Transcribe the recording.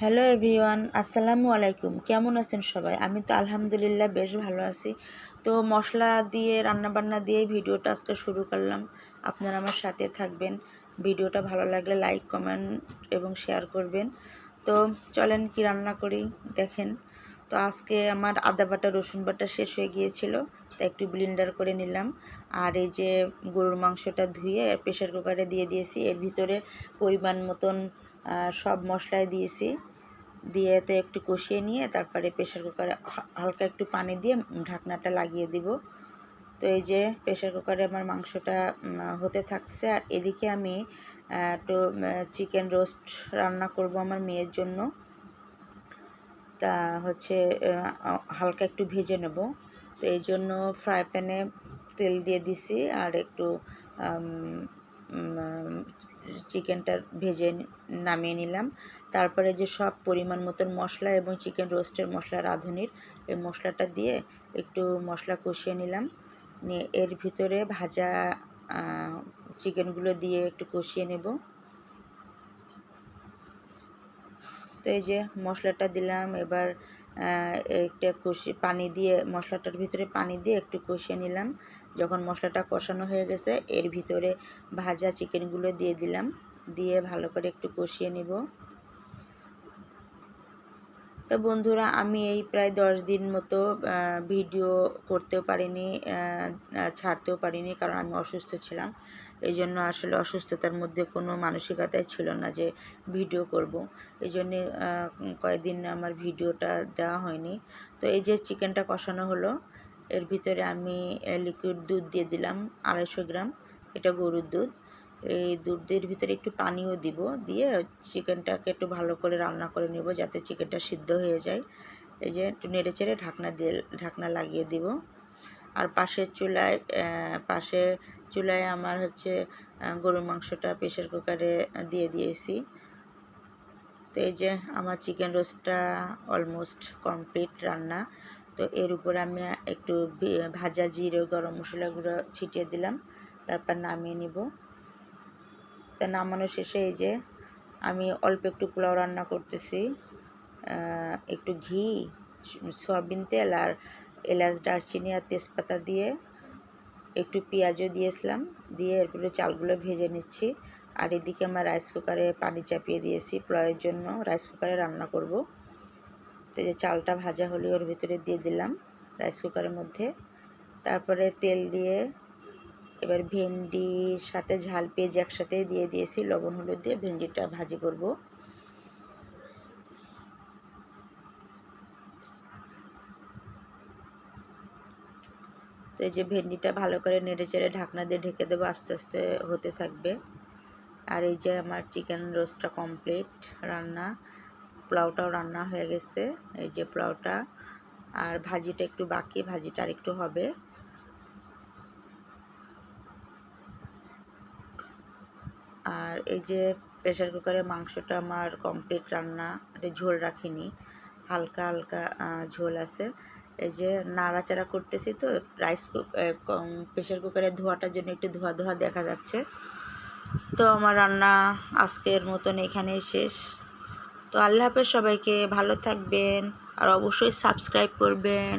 Hello everyone, আসসালামু আলাইকুম। কেমন আছেন সবাই? আমি তো আলহামদুলিল্লাহ বেশ ভালো আছি। তো মশলা দিয়ে রান্নাবান্না দিয়ে ভিডিওটা আজকে শুরু করলাম। আপনারা আমার সাথে থাকবেন। ভিডিওটা ভালো লাগলে লাইক, কমেন্ট এবং শেয়ার করবেন। তো চলেন কি রান্না করি দেখেন। তো আজকে আমার আদা বাটা রসুন বাটা শেষ হয়ে গিয়েছিল, তা একটু ব্লেন্ডার করে নিলাম। আর এই যে গরুর মাংসটা ধুয়ে প্রেশার কুকারে দিয়ে দিয়েছি। এর ভিতরে পরিমাণ মতন সব মশলাই দিয়েছি, দিয়ে তো একটু কষিয়ে নিয়ে তারপরে প্রেশার কুকারে হালকা একটু পানি দিয়ে ঢাকনাটা লাগিয়ে দিব। তো এই যে প্রেশার কুকারে আমার মাংসটা হতে থাকছে। আর এদিকে আমি একটু চিকেন রোস্ট রান্না করব আমার মেয়ের জন্য। তা হচ্ছে হালকা একটু ভেজে নেব। তো এই জন্য ফ্রাই প্যানে তেল দিয়ে দিছি আর একটু চিকেনটা ভেজে নামিয়ে নিলাম। তারপরে যে সব পরিমাণ মতন মশলা এবং চিকেন রোস্টের মশলা রাঁধুনির এই মশলাটা দিয়ে একটু মশলা কষিয়ে নিলাম। নিয়ে এর ভিতরে ভাজা চিকেনগুলো দিয়ে একটু কষিয়ে নেব। তো এই যে মশলাটা দিলাম, এবার একটা পানি দিয়ে মশলাটার ভিতরে পানি দিয়ে একটু কষিয়ে নিলাম। যখন মশলাটা কষানো হয়ে গেছে এর ভিতরে ভাজা চিকেনগুলো দিয়ে দিলাম, দিয়ে ভালো করে একটু কষিয়ে নিব। তো বন্ধুরা, আমি এই প্রায় 10 দিন মতো ভিডিও করতেও পারিনি, ছাড়তেও পারিনি, কারণ আমি অসুস্থ ছিলাম। এই জন্য আসলে অসুস্থতার মধ্যে কোনো মানসিকতাই ছিল না যে ভিডিও করব। এই জন্যে কয়েকদিন আমার ভিডিওটা দেওয়া হয়নি। তো এই যে চিকেনটা কষানো হলো, এর ভিতরে আমি লিকুইড দুধ দিয়ে দিলাম 250 গ্রাম, এটা গরুর দুধ। এই দুধের ভিতরে একটু পানিও দিব, দিয়ে চিকেনটাকে একটু ভালো করে রান্না করে নেব যাতে চিকেনটা সিদ্ধ হয়ে যায়। এই যে একটু নেড়েচেড়ে ঢাকনা লাগিয়ে দিব। আর পাশের চুলায় আমার হচ্ছে গরুর মাংসটা প্রেশার কুকারে দিয়ে দিয়েছি। তো এই যে আমার চিকেন রোস্টটা অলমোস্ট কমপ্লিট রান্না। তো এর উপরে আমি একটু ভাজা জিরে গরম মশলাগুলো ছিটিয়ে দিলাম, তারপর নামিয়ে নিব। তা নামানো শেষে এই যে আমি অল্প একটু পোলাও রান্না করতেছি। একটু ঘি, সয়াবিন তেল আর এলাচ, দারচিনি আর তেজপাতা দিয়ে একটু পেঁয়াজও দিয়েছিলাম, দিয়ে এরপরে চালগুলো ভেজে নিচ্ছি। আর এদিকে আমার রাইস কুকারে পানি চাপিয়ে দিয়েছি পোলাওয়ের জন্য, রাইস কুকারে রান্না করব। তো এই যে চালটা ভাজা হলে ওর ভিতরে দিয়ে দিলাম রাইস কুকারের মধ্যে। তারপরে তেল দিয়ে এবার ভেন্ডির সাথে ঝাল পেঁয়াজ একসাথে দিয়ে দিয়েছি, লবণ হলুদ দিয়ে ভেন্ডিটা ভাজি করব। তো এই যে ভেন্ডিটা ভালো করে নেড়েচেড়ে ঢাকনা দিয়ে ঢেকে দেবো, আস্তে আস্তে হতে থাকবে। আর এই যে আমার চিকেন রোস্টটা কমপ্লিট রান্না, পোলাওটাও রান্না হয়ে গেছে। এই যে পোলাওটা, আর ভাজিটা একটু বাকি, ভাজিটা আর একটু হবে। আর এই যে প্রেশার কুকারে মাংসটা আমার কমপ্লিট রান্না, এটা ঝোল রাখিনি, হালকা হালকা ঝোল আছে। এই যে নাড়াচাড়া করতেছি, তো প্রেশার কুকারের ধোয়াটার জন্য একটু ধোয়া ধোয়া দেখা যাচ্ছে। তো আমার রান্না আজকের মতন এখানেই শেষ। তো আল্লাহ হাফেজ সবাইকে, ভালো থাকবেন আর অবশ্যই সাবস্ক্রাইব করবেন।